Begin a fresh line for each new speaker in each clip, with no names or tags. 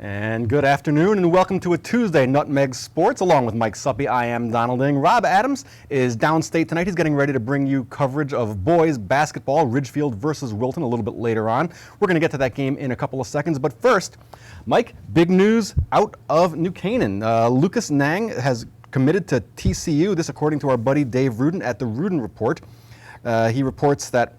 And good afternoon and welcome to a Tuesday Nutmeg Sports along with Mike Suppe. I am Donald Ing. Rob Adams is downstate tonight. He's getting ready to bring you coverage of boys basketball, Ridgefield versus Wilton, a little bit later on. We're going to get to that game in a couple of seconds, but first, Mike, big news out of New Canaan. Lucas Nang has committed to TCU, this according to our buddy Dave Rudin at the Rudin Report. He reports that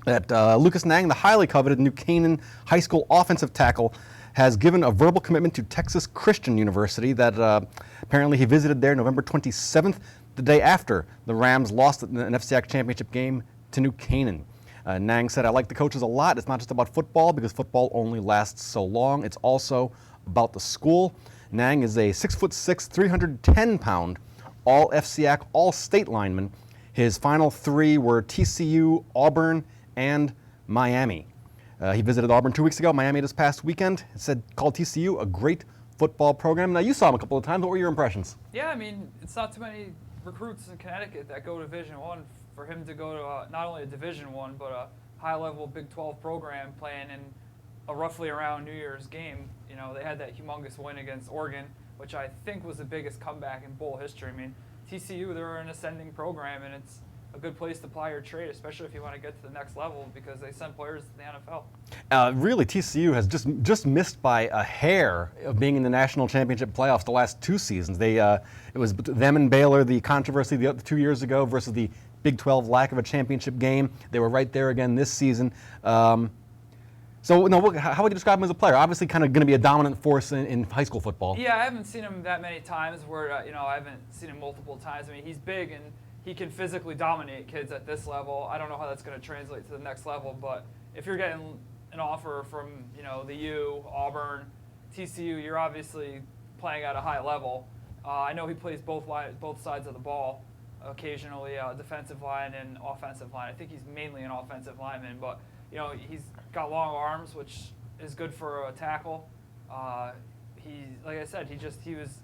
Lucas Nang, the highly coveted New Canaan high school offensive tackle, has given a verbal commitment to Texas Christian University that apparently he visited there November 27th, the day after the Rams lost an FCIAC championship game to New Canaan. Nang said, "I like the coaches a lot. It's not just about football because football only lasts so long. It's also about the school." Nang is a 6'6", 310-pound all FCIAC, all state lineman. His final three were TCU, Auburn, and Miami. He visited Auburn 2 weeks ago, Miami this past weekend. Called TCU a great football program. Now, you saw him a couple of times. What were your impressions?
Yeah, I mean, it's not too many recruits in Connecticut that go to Division I. For him to go to not only a Division I, but a high-level Big 12 program playing in a roughly around New Year's game. You know, they had that humongous win against Oregon, which I think was the biggest comeback in bowl history. I mean, TCU, they're an ascending program, and it's a good place to apply your trade, especially if you want to get to the next level, because they send players to the NFL.
Really, TCU has just missed by a hair of being in the national championship playoffs the last two seasons. It was them and Baylor, the controversy the 2 years ago versus the Big 12 lack of a championship game. They were right there again this season. How would you describe him as a player? Obviously, kind of going to be a dominant force in high school football.
Yeah, I haven't seen him that many times. I haven't seen him multiple times. I mean, he's big and he can physically dominate kids at this level. I don't know how that's going to translate to the next level, but if you're getting an offer from, the U, Auburn, TCU, you're obviously playing at a high level. I know he plays both sides of the ball, occasionally defensive line and offensive line. I think he's mainly an offensive lineman, but he's got long arms, which is good for a tackle. Like I said,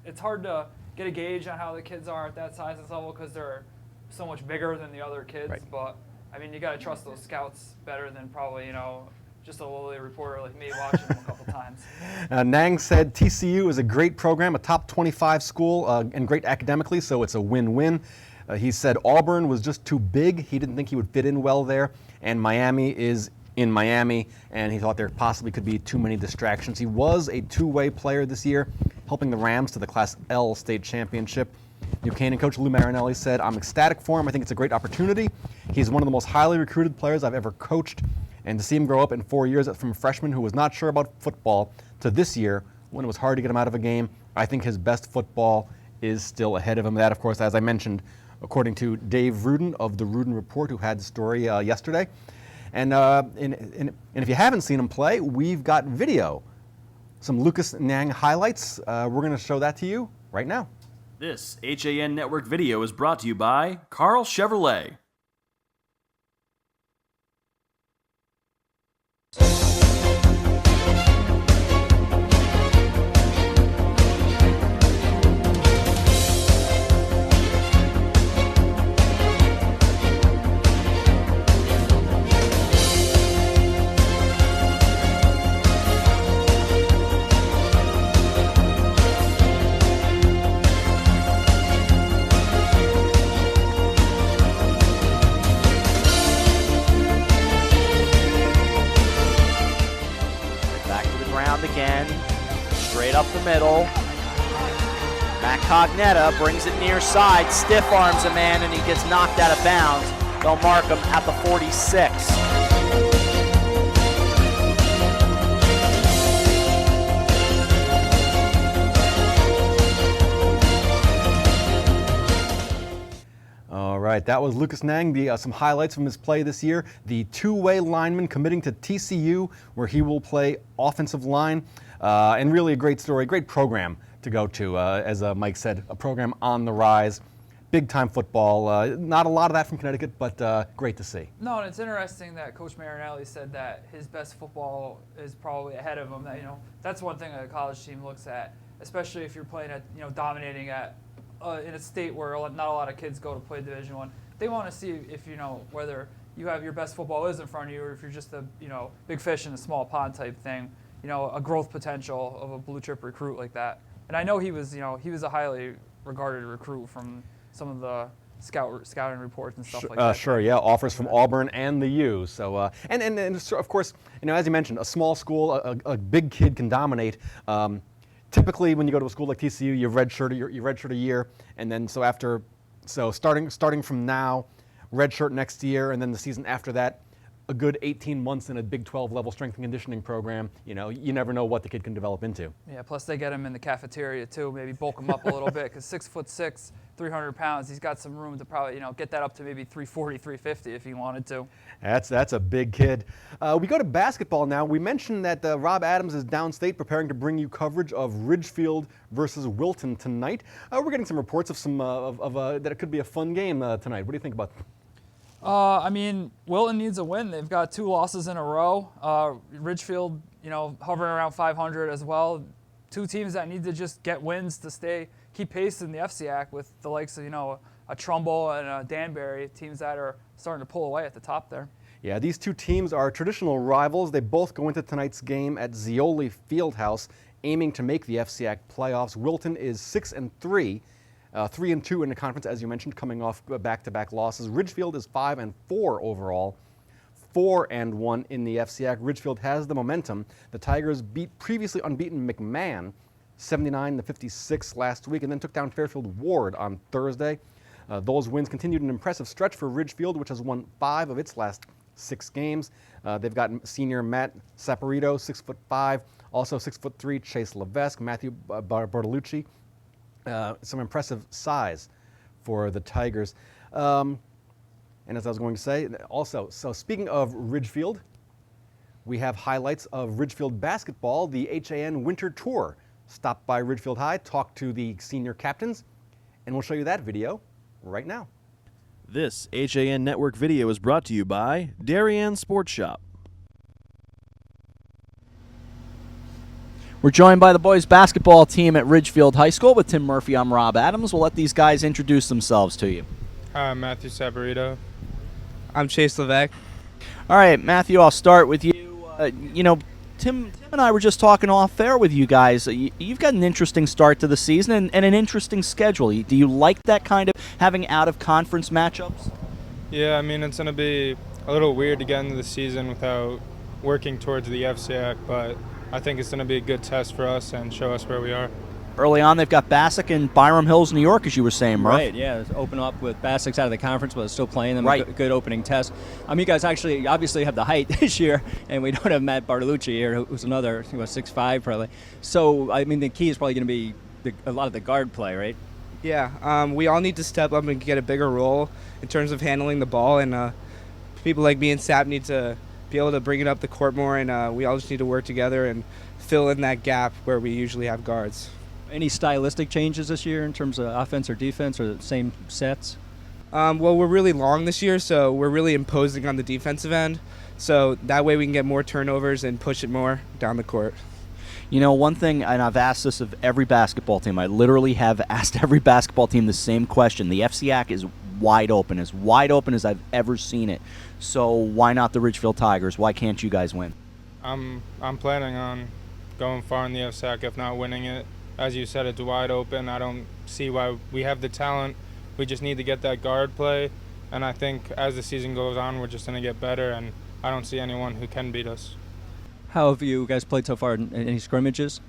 it's hard to get a gauge on how the kids are at that size and level because they're so much bigger than the other kids, right. But I mean, you got to trust those scouts better than probably, just a lowly reporter like me watching them a couple times.
Nang said TCU is a great program, a top 25 school, and great academically, so it's a win-win. He said Auburn was just too big. He didn't think he would fit in well there, and Miami is in Miami, and he thought there possibly could be too many distractions. He was a two-way player this year, helping the Rams to the Class L state championship. New Canaan coach Lou Marinelli said, "I'm ecstatic for him. I think it's a great opportunity. He's one of the most highly recruited players I've ever coached, and to see him grow up in 4 years from a freshman who was not sure about football to this year when it was hard to get him out of a game, I think his best football is still ahead of him." That, of course, as I mentioned, according to Dave Rudin of the Rudin Report, who had the story yesterday. And if you haven't seen him play, we've got video, some Lucas Nang highlights. We're going to show that to you right now.
This HAN Network video is brought to you by Carl Chevrolet.
Again, straight up the middle. Matt Cognetta brings it near side, stiff arms a man, and he gets knocked out of bounds. They'll mark him at the 46.
All right, that was Lucas Nang. Some highlights from his play this year. The two-way lineman committing to TCU, where he will play offensive line. And really a great story, great program to go to. As Mike said, a program on the rise. Big-time football. Not a lot of that from Connecticut, but great to see.
No, and it's interesting that Coach Marinelli said that his best football is probably ahead of him. That, that's one thing a college team looks at, especially if you're playing at, dominating at in a state where not a lot of kids go to play Division I. They want to see if whether you have your best football is in front of you, or if you're just a big fish in a small pond type thing. a growth potential of a blue chip recruit like that. And I know he was a highly regarded recruit from some of the scouting reports and stuff like that.
Sure, yeah, offers from Auburn and the U. So, and so of course, as you mentioned, a small school, a big kid can dominate. Typically, when you go to a school like TCU, you redshirt a year, and then starting from now, redshirt next year, and then the season after that, a good 18 months in a Big 12 level strength and conditioning program. You never know what the kid can develop into.
Yeah, plus they get him in the cafeteria too, maybe bulk him up a little bit, because 6'6", 300 pounds, he's got some room to probably get that up to maybe 340, 350 if he wanted to.
That's a big kid. We go to basketball now. We mentioned that Rob Adams is downstate preparing to bring you coverage of Ridgefield versus Wilton tonight. We're getting some reports of that it could be a fun game tonight. What do you think about that?
Wilton needs a win. They've got 2 losses in a row. Ridgefield, hovering around 500 as well. 2 teams that need to just get wins to keep pace in the FCAC with the likes of, a Trumbull and a Danbury, teams that are starting to pull away at the top there.
Yeah, these 2 teams are traditional rivals. They both go into tonight's game at Zeoli Fieldhouse, aiming to make the FCAC playoffs. Wilton is 6-3. 3-2 in the conference, as you mentioned, coming off back-to-back losses. Ridgefield is 5-4 overall, 4-1 in the FCAC. Ridgefield has the momentum. The Tigers beat previously unbeaten McMahon 79-56 last week, and then took down Fairfield Ward on Thursday. Those wins continued an impressive stretch for Ridgefield, which has won 5 of its last 6 games. They've got senior Matt Saporito, 6'5", also 6'3", Chase Levesque, Matthew Bartolucci. Some impressive size for the Tigers. And as I was going to say, also, so speaking of Ridgefield, we have highlights of Ridgefield basketball. The HAN Winter Tour stopped by Ridgefield High, talked to the senior captains, and we'll show you that video right now.
This HAN Network video is brought to you by Darien Sports Shop.
We're joined by the boys basketball team at Ridgefield High School with Tim Murphy. I'm Rob Adams. We'll let these guys introduce themselves to you.
Hi, Matthew Saporito. I'm Chase Levesque.
All right, Matthew, I'll start with you. Tim and I were just talking off air with you guys. You've got an interesting start to the season and an interesting schedule. Do you like that kind of having out-of-conference matchups?
Yeah, it's going to be a little weird to get into the season without working towards the FCAC, but I think it's going to be a good test for us and show us where we are.
Early on, they've got Bassick and Byram Hills, New York, as you were saying, Murph.
Right, yeah. Open up with Bassick's out of the conference, but still playing them.
Right.
A good opening test. You guys actually obviously have the height this year, and we don't have Matt Bartolucci here, who's another 6'5" probably. So, the key is probably going to be a lot of the guard play, right?
Yeah, we all need to step up and get a bigger role in terms of handling the ball, and people like me and Sap need to be able to bring it up the court more, and we all just need to work together and fill in that gap where we usually have guards.
Any stylistic changes this year in terms of offense or defense, or the same sets?
Well, we're really long this year, so we're really imposing on the defensive end, so that way we can get more turnovers and push it more down the court.
One thing, and I've asked this of every basketball team, I literally have asked every basketball team the same question. The FCAC is wide open as I've ever seen it. So why not the Ridgefield Tigers? Why can't you guys win?
I'm planning on going far in the FCAC, if not winning it. As you said, it's wide open. I don't see why. We have the talent. We just need to get that guard play. And I think as the season goes on, we're just going to get better, and I don't see anyone who can beat us.
How have you guys played so far? Any scrimmages?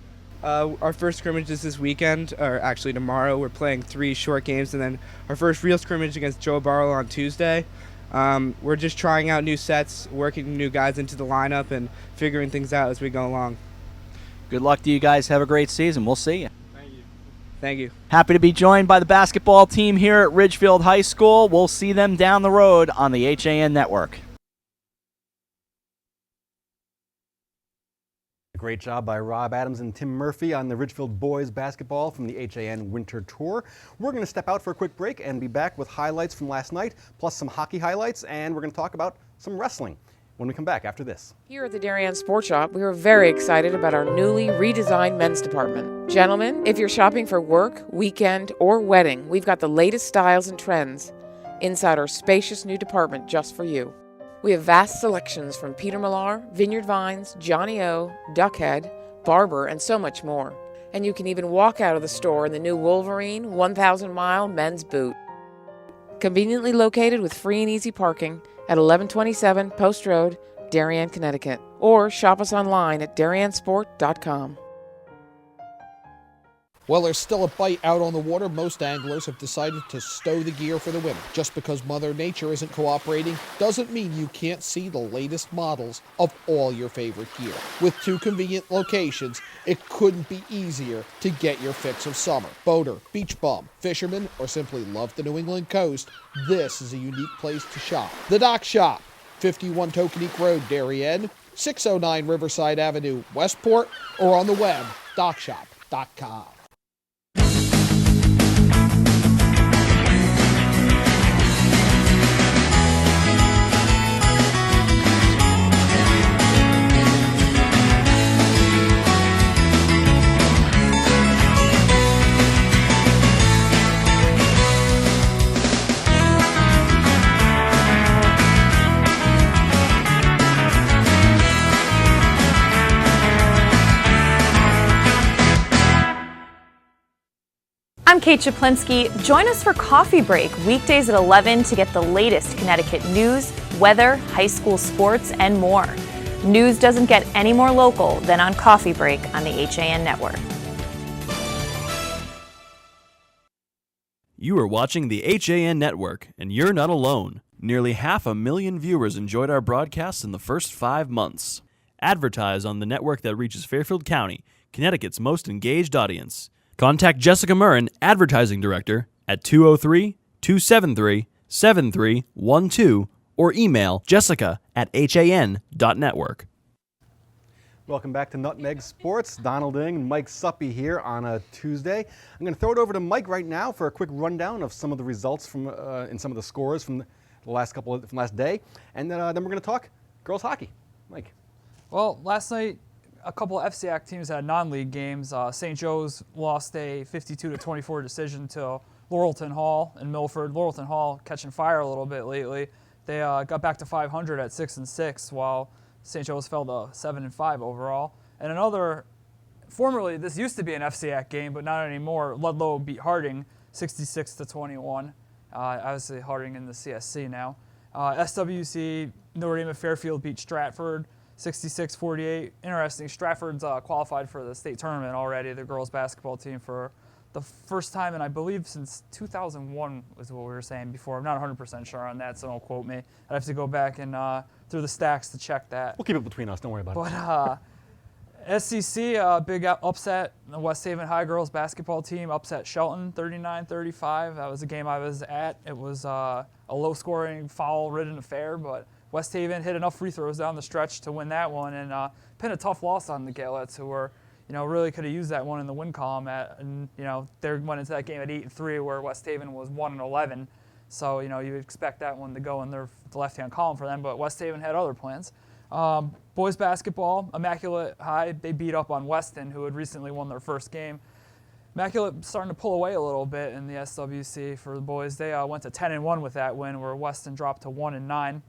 Our first scrimmage is this weekend, or actually tomorrow. We're playing 3 short games, and then our first real scrimmage against Joe Barlow on Tuesday. We're just trying out new sets, working new guys into the lineup, and figuring things out as we go along.
Good luck to you guys. Have a great season. We'll see you.
Thank you.
Thank you.
Happy to be joined by the basketball team here at Ridgefield High School. We'll see them down the road on the HAN Network.
Great job by Rob Adams and Tim Murphy on the Ridgefield boys basketball from the HAN Winter Tour. We're going to step out for a quick break and be back with highlights from last night, plus some hockey highlights, and we're going to talk about some wrestling when we come back after this.
Here at the Darien Sports Shop, we are very excited about our newly redesigned men's department. Gentlemen, if you're shopping for work, weekend, or wedding, we've got the latest styles and trends inside our spacious new department just for you. We have vast selections from Peter Millar, Vineyard Vines, Johnny O, Duckhead, Barber, and so much more. And you can even walk out of the store in the new Wolverine 1,000-mile men's boot. Conveniently located with free and easy parking at 1127 Post Road, Darien, Connecticut. Or shop us online at dariensport.com.
While there's still a bite out on the water, most anglers have decided to stow the gear for the winter. Just because Mother Nature isn't cooperating doesn't mean you can't see the latest models of all your favorite gear. With 2 convenient locations, it couldn't be easier to get your fix of summer. Boater, beach bum, fisherman, or simply love the New England coast, this is a unique place to shop. The Dock Shop, 51 Tokenique Road, Darien, 609 Riverside Avenue, Westport, or on the web, dockshop.com.
I'm Kate Chaplinsky. Join us for Coffee Break weekdays at 11 to get the latest Connecticut news, weather, high school sports, and more. News doesn't get any more local than on Coffee Break on the HAN Network.
You are watching the HAN Network, and you're not alone. Nearly 500,000 viewers enjoyed our broadcasts in the first 5 months. Advertise on the network that reaches Fairfield County, Connecticut's most engaged audience. Contact Jessica Murrin, Advertising Director, at 203-273-7312 or email jessica@han.network.
Welcome back to Nutmeg Sports. Donald Ing and Mike Suppe here on a Tuesday. I'm going to throw it over to Mike right now for a quick rundown of some of the results from and some of the scores from the last day, and then we're going to talk girls hockey. Mike.
Well, last night, a couple of FCAC teams had non-league games. St. Joe's lost a 52-24 decision to Laurelton Hall in Milford. Laurelton Hall catching fire a little bit lately. They got back to 500 at 6-6, while St. Joe's fell to 7-5 overall. And another, formerly this used to be an FCAC game, but not anymore. Ludlow beat Harding 66-21. Obviously Harding in the CSC now. SWC Notre Dame of Fairfield beat Stratford 66-48. Interesting, Stratford's qualified for the state tournament already, the girls basketball team, for the first time, and I believe since 2001 was what we were saying before. I'm not 100% sure on that, so don't quote me. I'd have to go back and through the stacks to check that.
We'll keep it between us, don't worry about it.
But SCC, big upset. The West Haven High girls basketball team upset Shelton 39-35. That was a game I was at. It was a low-scoring, foul-ridden affair, but West Haven hit enough free throws down the stretch to win that one, and pinned a tough loss on the Gaelettes, who were, really could have used that one in the win column. They went into that game at 8-3, where West Haven was 1-11. So you expect that one to go in the left-hand column for them, but West Haven had other plans. Boys basketball, Immaculate High, they beat up on Weston, who had recently won their first game. Immaculate starting to pull away a little bit in the SWC for the boys. They went to 10-1 with that win, where Weston dropped to 1-9.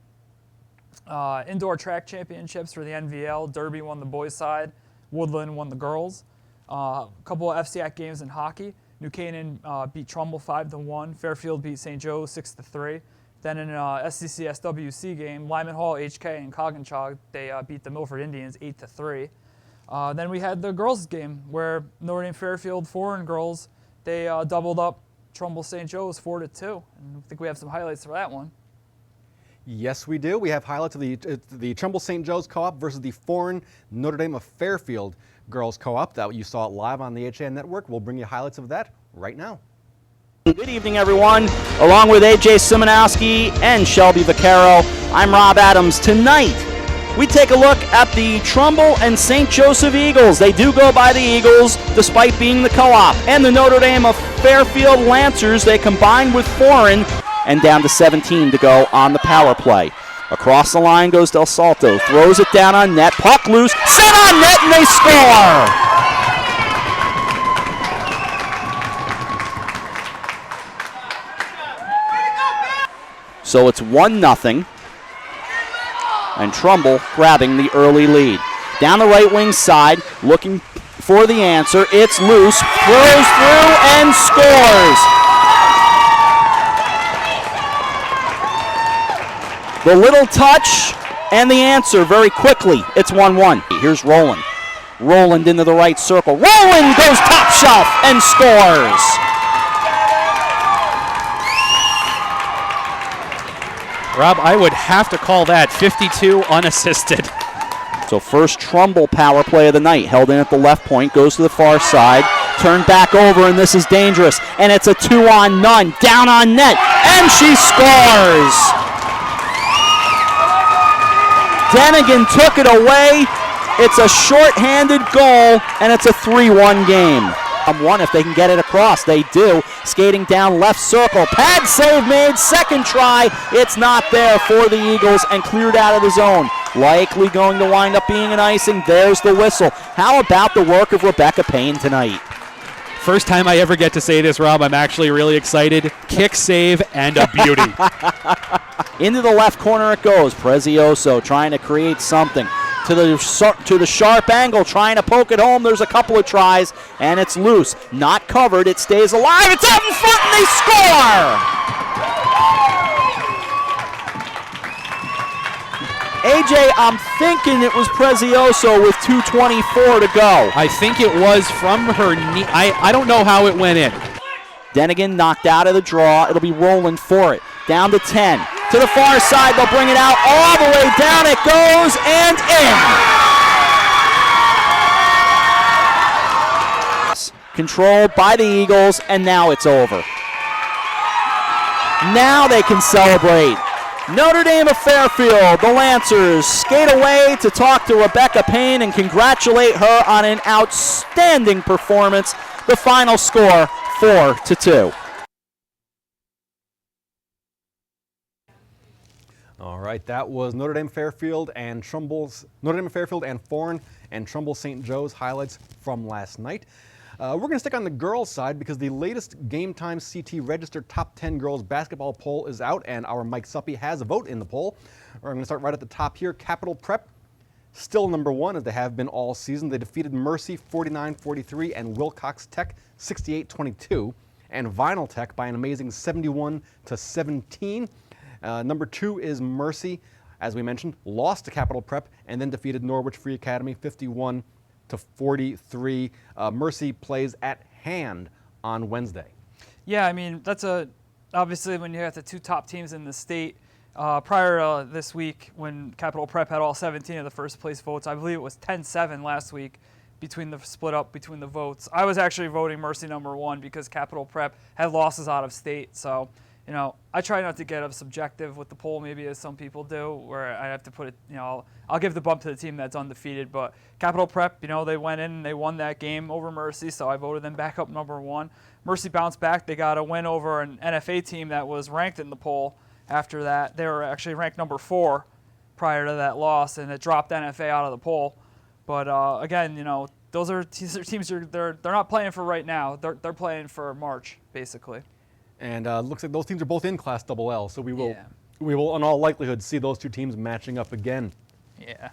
Indoor track championships for the NVL. Derby won the boys' side. Woodland won the girls. A couple of FCAC games in hockey. New Canaan beat Trumbull 5-1. Fairfield beat St. Joe 6-3. Then in an SCC SWC game, Lyman Hall, HK, and Coggins, they beat the Milford Indians 8-3. Then we had the girls' game, where Notre Dame Fairfield foreign girls, they doubled up Trumbull St. Joe's 4-2. And I think we have some highlights for that one.
Yes, we do. We have highlights of the Trumbull St. Joe's Co-op versus the foreign Notre Dame of Fairfield girls Co-op. That you saw it live on the HAN Network. We'll bring you highlights of that right now.
Good evening, everyone. Along with AJ Simonowski and Shelby Vaccaro, I'm Rob Adams. Tonight, we take a look at the Trumbull and St. Joseph Eagles. They do go by the Eagles, despite being the Co-op. And the Notre Dame of Fairfield Lancers, they combined with foreign, and down to 17 to go on the power play. Across the line goes Del Salto, throws it down on net, puck loose, set on net, and they score! So it's 1-0. and Trumbull grabbing the early lead. Down the right wing side, looking for the answer. It's loose, throws through, and scores. The little touch and the answer very quickly. It's 1-1. Here's Roland. Roland into the right circle. Roland goes top shelf and scores.
Rob, I would have to call that 52 unassisted.
So first Trumbull power play of the night. Held in at the left point, goes to the far side, turned back over, and this is dangerous. And it's a 2-on-none, down on net, and she scores! Denigan took it away. It's a short-handed goal, and it's a 3-1 game. One if they can get it across. They do. Skating down left circle. Pad save made. Second try. It's not there for the Eagles and cleared out of the zone. Likely going to wind up being an icing. There's the whistle. How about the work of Rebecca Payne tonight?
First time I ever get to say this, Rob. I'm actually really excited. Kick save and a beauty.
Into the left corner it goes. Prezioso trying to create something. To the sharp angle, trying to poke it home. There's a couple of tries, and it's loose. Not covered. It stays alive. It's out in front, and they score! AJ, I'm thinking it was Prezioso with 2:24 to go.
I think it was from her knee. I don't know how it went in.
Denigan knocked out of the draw. It'll be Roland for it. Down to 10. To the far side, they'll bring it out. All the way down it goes, and in. Controlled by the Eagles, and now it's over. Now they can celebrate. Notre Dame of Fairfield, the Lancers, skate away to talk to Rebecca Payne and congratulate her on an outstanding performance. The final score, 4-2.
All right, that was Notre Dame Fairfield and Foreign and Trumbull St. Joe's highlights from last night. We're going to stick on the girls' side because the latest Game Time CT registered top 10 girls basketball poll is out, and our Mike Suppe has a vote in the poll. We're going to start right at the top here. Capital Prep, still number one as they have been all season. They defeated Mercy 49-43 and Wilcox Tech 68-22, and Vinyl Tech by an amazing 71-17. Number two is Mercy, as we mentioned, lost to Capital Prep and then defeated Norwich Free Academy 51-43. Mercy plays at HAN on Wednesday.
Yeah, I mean, that's obviously when you have the two top teams in the state. Prior this week, when Capital Prep had all 17 of the first place votes, I believe it was 10-7 last week between the split up between the votes. I was actually voting Mercy number one because Capital Prep had losses out of state, so you know, I try not to get subjective with the poll, maybe as some people do, where I have to put it, you know, I'll give the bump to the team that's undefeated. But Capital Prep, you know, they went in and they won that game over Mercy, so I voted them back up number one. Mercy bounced back. They got a win over an NFA team that was ranked in the poll after that. They were actually ranked number 4 prior to that loss, and it dropped NFA out of the poll. But again, you know, these are teams they're not playing for right now. They're playing for March, basically.
And looks like those teams are both in Class LL, so we will in all likelihood see those two teams matching up again.
Yeah.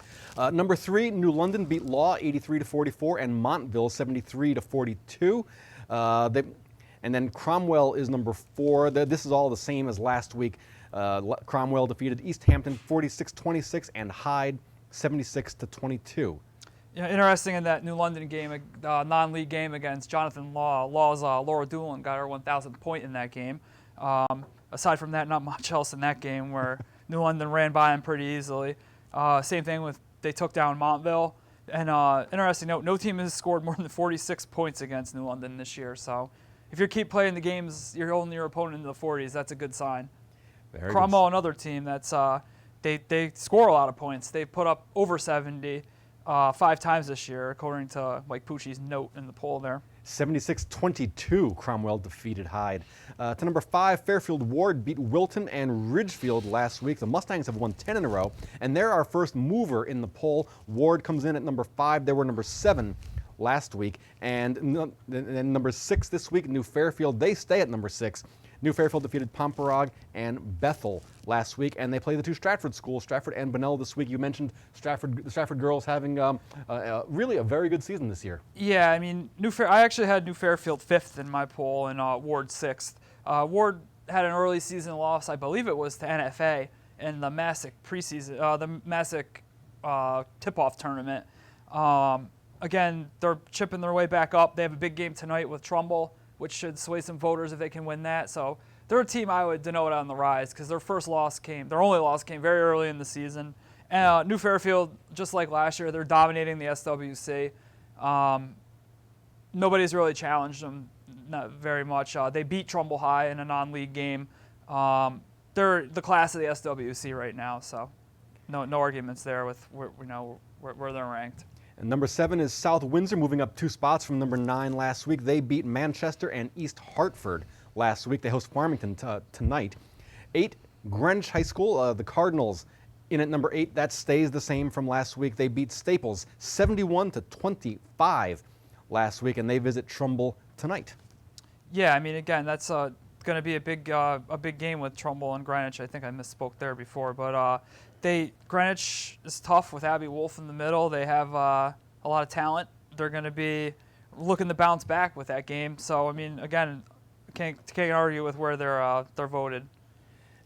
Number 3, New London beat Law 83-44 and Montville 73-42. And then Cromwell is number 4. This is all the same as last week. Cromwell defeated East Hampton 46-26 and Hyde 76-22.
Yeah, interesting in that New London game, non-league game against Jonathan Law. Law's Laura Doolin got her 1,000th point in that game. Aside from that, not much else in that game where New London ran by them pretty easily. Same thing with they took down Montville. And interesting note, no team has scored more than 46 points against New London this year. So if you keep playing the games, you're holding your opponent into the 40s. That's a good sign. Cromwell, another team that's they score a lot of points. They put up over 70. 5 times this year, according to Mike Pucci's note in the poll there.
76-22, Cromwell defeated Hyde. To number 5, Fairfield Ward beat Wilton and Ridgefield last week. The Mustangs have won 10 in a row, and they're our first mover in the poll. Ward comes in at number 5. They were number 7 last week. And number 6 this week, New Fairfield, they stay at number 6. New Fairfield defeated Pomperog and Bethel last week, and they play the two Stratford schools, Stratford and Bunnell, this week. You mentioned the Stratford girls having really a very good season this year.
Yeah, I mean, I actually had New Fairfield 5th in my poll and Ward 6th. Ward had an early season loss, I believe it was to NFA in the Massac preseason, the Massac tip-off tournament. Again, they're chipping their way back up. They have a big game tonight with Trumbull, which should sway some voters if they can win that. So they're a team I would denote on the rise because their only loss came very early in the season. And New Fairfield, just like last year, they're dominating the SWC. Nobody's really challenged them, not very much. They beat Trumbull High in a non-league game. They're the class of the SWC right now, so no arguments there with where they're ranked.
And number 7 is South Windsor, moving up 2 spots from number 9 last week. They beat Manchester and East Hartford last week. They host Farmington tonight. 8, Greenwich High School, the Cardinals in at number 8. That stays the same from last week. They beat Staples 71-25 last week, and they visit Trumbull tonight.
Yeah, I mean, again, that's going to be a big game with Trumbull and Greenwich. I think I misspoke there before, but Greenwich is tough with Abby Wolf in the middle. They have a lot of talent. They're going to be looking to bounce back with that game. So, I mean, again, can't argue with where they're voted.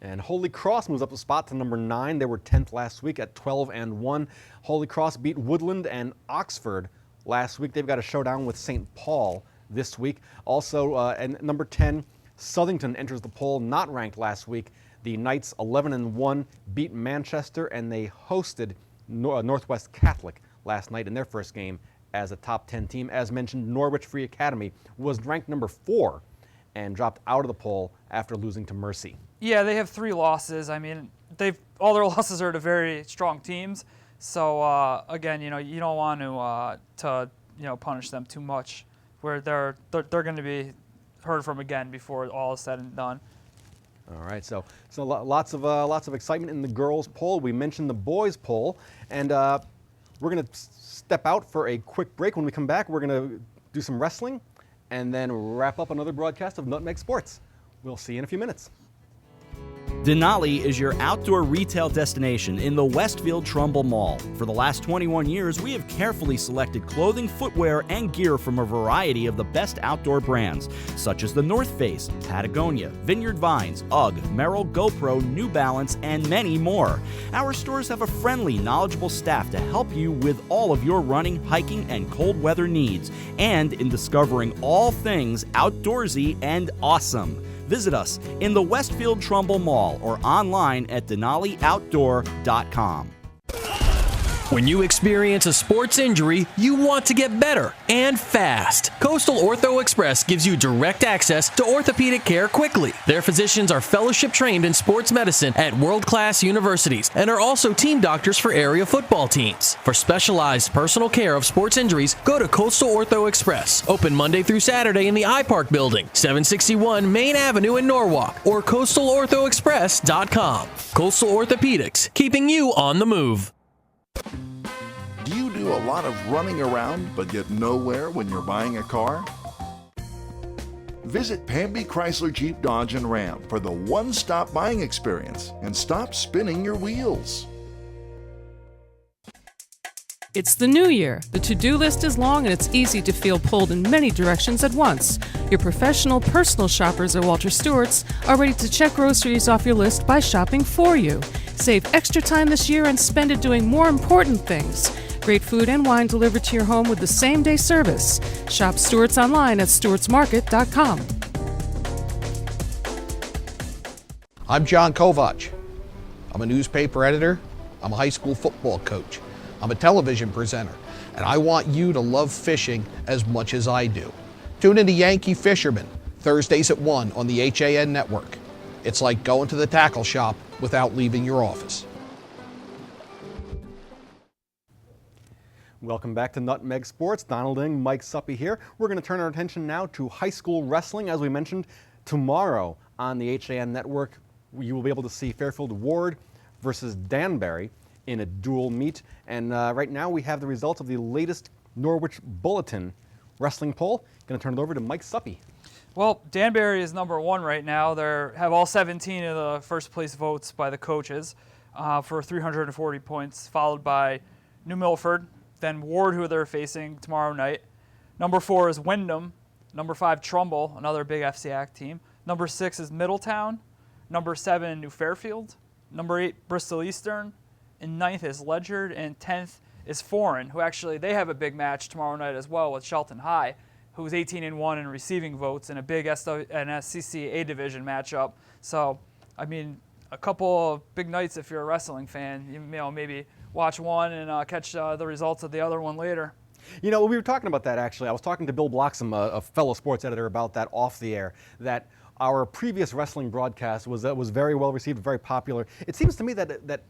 And Holy Cross moves up a spot to number 9. They were 10th last week at 12-1. Holy Cross beat Woodland and Oxford last week. They've got a showdown with St. Paul this week. Also, and number 10, Southington enters the poll, not ranked last week. The Knights, 11-1, beat Manchester, and they hosted Northwest Catholic last night in their first game as a top 10 team. As mentioned, Norwich Free Academy was ranked number 4 and dropped out of the poll after losing to Mercy.
Yeah, they have 3 losses. I mean, all their losses are to very strong teams. So again, you don't want to punish them too much, where they're going to be heard from again before all is said and done.
All right, so lots of excitement in the girls' poll. We mentioned the boys' poll, and we're going to step out for a quick break. When we come back, we're going to do some wrestling, and then wrap up another broadcast of Nutmeg Sports. We'll see you in a few minutes.
Denali is your outdoor retail destination in the Westfield Trumbull Mall. For the last 21 years, we have carefully selected clothing, footwear, and gear from a variety of the best outdoor brands, such as the North Face, Patagonia, Vineyard Vines, UGG, Merrell, GoPro, New Balance, and many more. Our stores have a friendly, knowledgeable staff to help you with all of your running, hiking, and cold weather needs, and in discovering all things outdoorsy and awesome. Visit us in the Westfield Trumbull Mall or online at denalioutdoor.com.
When you experience a sports injury, you want to get better and fast. Coastal Ortho Express gives you direct access to orthopedic care quickly. Their physicians are fellowship trained in sports medicine at world-class universities and are also team doctors for area football teams. For specialized personal care of sports injuries, go to Coastal Ortho Express, open Monday through Saturday in the iPark building, 761 Main Avenue in Norwalk, or coastalorthoexpress.com. Coastal Orthopedics, keeping you on the move.
Do you do a lot of running around but get nowhere when you're buying a car? Visit Pamby Chrysler Jeep Dodge and Ram for the one-stop buying experience and stop spinning your wheels.
It's the new year. The to-do list is long and it's easy to feel pulled in many directions at once. Your professional personal shoppers at Walter Stewart's are ready to check groceries off your list by shopping for you. Save extra time this year and spend it doing more important things. Great food and wine delivered to your home with the same-day service. Shop Stewart's online at stewartsmarket.com.
I'm John Kovach. I'm a newspaper editor. I'm a high school football coach. I'm a television presenter, and I want you to love fishing as much as I do. Tune in to Yankee Fisherman, Thursdays at 1 on the HAN Network. It's like going to the tackle shop without leaving your office.
Welcome back to Nutmeg Sports. Donald Ing, Mike Suppe here. We're going to turn our attention now to high school wrestling. As we mentioned, tomorrow on the HAN Network, you will be able to see Fairfield Ward versus Danbury in a dual meet. And right now we have the results of the latest Norwich Bulletin wrestling poll. Going to turn it over to Mike Suppe.
Well, Danbury is number 1 right now. They have all 17 of the first place votes by the coaches for 340 points, followed by New Milford, then Ward, who they're facing tomorrow night. Number 4 is Wyndham. Number 5, Trumbull, another big FCAC team. Number 6 is Middletown. Number 7, New Fairfield. Number 8, Bristol Eastern. And 9th is Ledyard. And 10th is Foreign, who actually, they have a big match tomorrow night as well with Shelton High, who's 18-1 in receiving votes in a big SCC A division matchup. So, I mean, a couple of big nights if you're a wrestling fan. You know, maybe watch one and catch the results of the other one later.
You know, we were talking about that actually. I was talking to Bill Bloxam, a fellow sports editor, about that off the air, that our previous wrestling broadcast was very well received, very popular. It seems to me that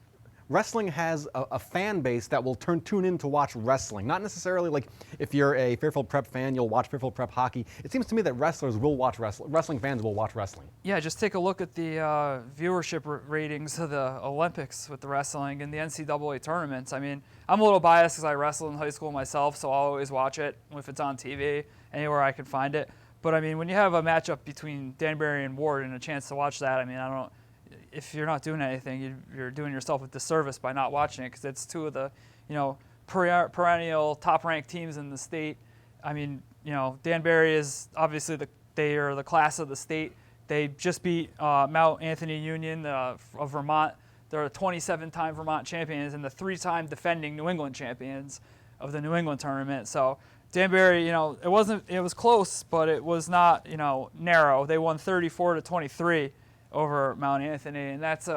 wrestling has a fan base that will tune in to watch wrestling. Not necessarily like if you're a Fairfield Prep fan, you'll watch Fairfield Prep hockey. It seems to me that wrestlers will watch wrestling. Wrestling fans will watch wrestling.
Yeah, just take a look at the viewership ratings of the Olympics with the wrestling and the NCAA tournaments. I mean, I'm a little biased because I wrestled in high school myself, so I'll always watch it if it's on TV, anywhere I can find it. But I mean, when you have a matchup between Danbury and Ward and a chance to watch that, I mean, I don't. If you're not doing anything, you're doing yourself a disservice by not watching it, because it's 2 of the, you know, perennial top-ranked teams in the state. I mean, you know, Danbury is obviously they are the class of the state. They just beat Mount Anthony Union of Vermont. They're a 27-time Vermont champions and the 3-time defending New England champions of the New England tournament. So Danbury, you know, it was close, but it was not, you know, narrow. They won 34-23. Over Mount Anthony, and that's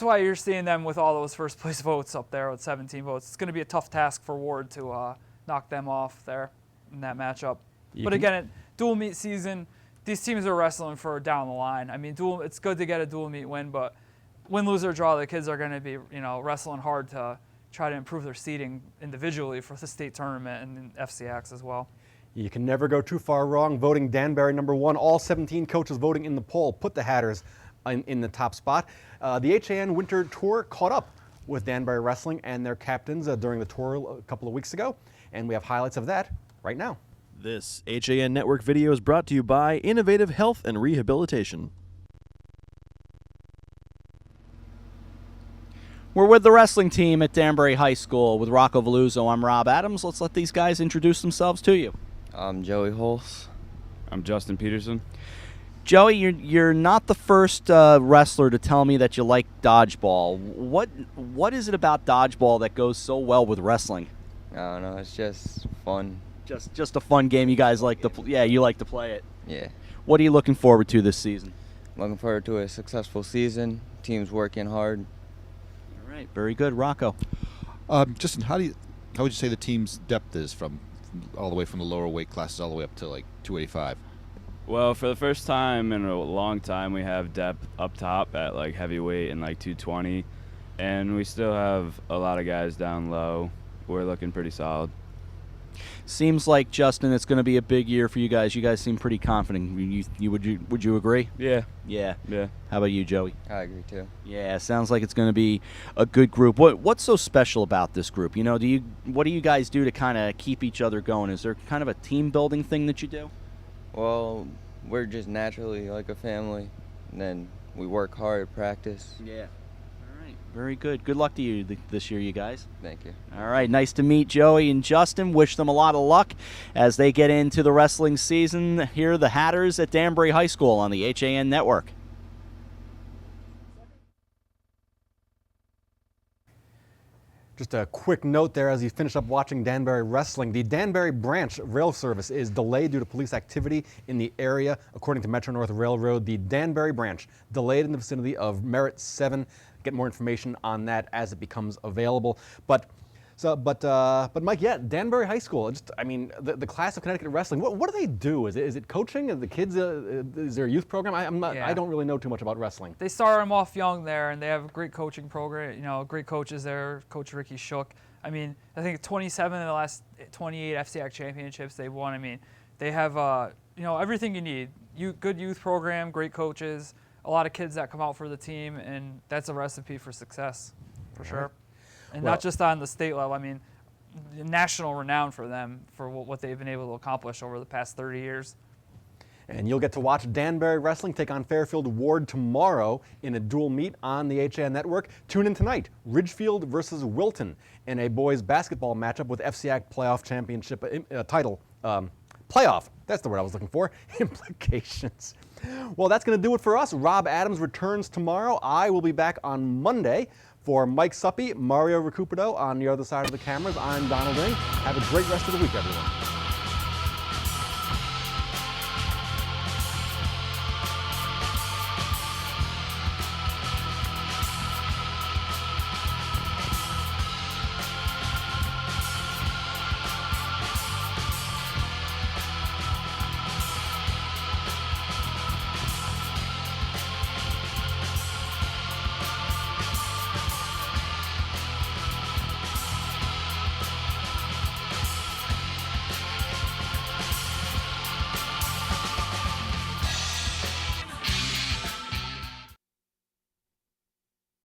why you're seeing them with all those first place votes up there with 17 votes. It's going to be a tough task for Ward to knock them off there in that matchup. But again, dual meet season, these teams are wrestling for down the line. I mean, it's good to get a dual meet win, but win, lose, or draw, the kids are going to be, you know, wrestling hard to try to improve their seeding individually for the state tournament and FCX as well.
You can never go too far wrong voting Danbury number 1. All 17 coaches voting in the poll put the Hatters in the top spot. The HAN Winter Tour caught up with Danbury Wrestling and their captains during the tour a couple of weeks ago, and we have highlights of that right now.
This HAN Network video is brought to you by Innovative Health and Rehabilitation.
We're with the wrestling team at Danbury High School with Rocco Veluzzo. I'm Rob Adams. Let's let these guys introduce themselves to you.
I'm Joey Holtz.
I'm Justin Peterson.
Joey, you're not the first wrestler to tell me that you like dodgeball. What is it about dodgeball that goes so well with wrestling?
I don't know. It's just fun.
Just a fun game. You guys like to you like to play it.
Yeah.
What are you looking forward to this season?
Looking forward to a successful season. Team's working hard.
All right. Very good, Rocco.
Justin, how would you say the team's depth is from all the way from the lower weight classes all the way up to like 285?
Well, for the first time in a long time, we have depth up top at like heavyweight and like 220, and we still have a lot of guys down low. We're looking pretty solid.
Seems like, Justin, it's going to be a big year for you guys. You guys seem pretty confident. Would you agree?
Yeah.
Yeah.
Yeah.
How about you, Joey?
I agree too.
Yeah, sounds like it's going to be a good group. What's so special about this group? You know, what do you guys do to kind of keep each other going? Is there kind of a team building thing that you do?
Well, we're just naturally like a family, and then we work hard, practice.
Yeah. Very good. Good luck to you this year, you guys.
Thank you.
All right. Nice to meet Joey and Justin. Wish them a lot of luck as they get into the wrestling season. Here are the Hatters at Danbury High School on the HAN Network.
Just a quick note there as you finish up watching Danbury Wrestling. The Danbury Branch rail service is delayed due to police activity in the area. According to Metro North Railroad, the Danbury Branch delayed in the vicinity of Merritt 7. Get more information on that as it becomes available. But Mike, yeah, Danbury High School. The class of Connecticut wrestling. What do they do? Is it coaching? Are the kids? Is there a youth program? I don't really know too much about wrestling.
They start them off young there, and they have a great coaching program. You know, great coaches there. Coach Ricky Shook. I mean, I think 27 of the last 28 FCAC championships they've won. I mean, they have everything you need. Good youth program, great coaches. A lot of kids that come out for the team, and that's a recipe for success, for sure. And not just on the state level. I mean, national renown for them for what they've been able to accomplish over the past 30 years.
And you'll get to watch Danbury Wrestling take on Fairfield Ward tomorrow in a dual meet on the HAN Network. Tune in tonight, Ridgefield versus Wilton in a boys basketball matchup with FCAC playoff championship title. Playoff, that's the word I was looking for, implications. Well, that's going to do it for us. Rob Adams returns tomorrow. I will be back on Monday. For Mike Suppe, Mario Recupero on the other side of the cameras, I'm Donald Ing. Have a great rest of the week, everyone.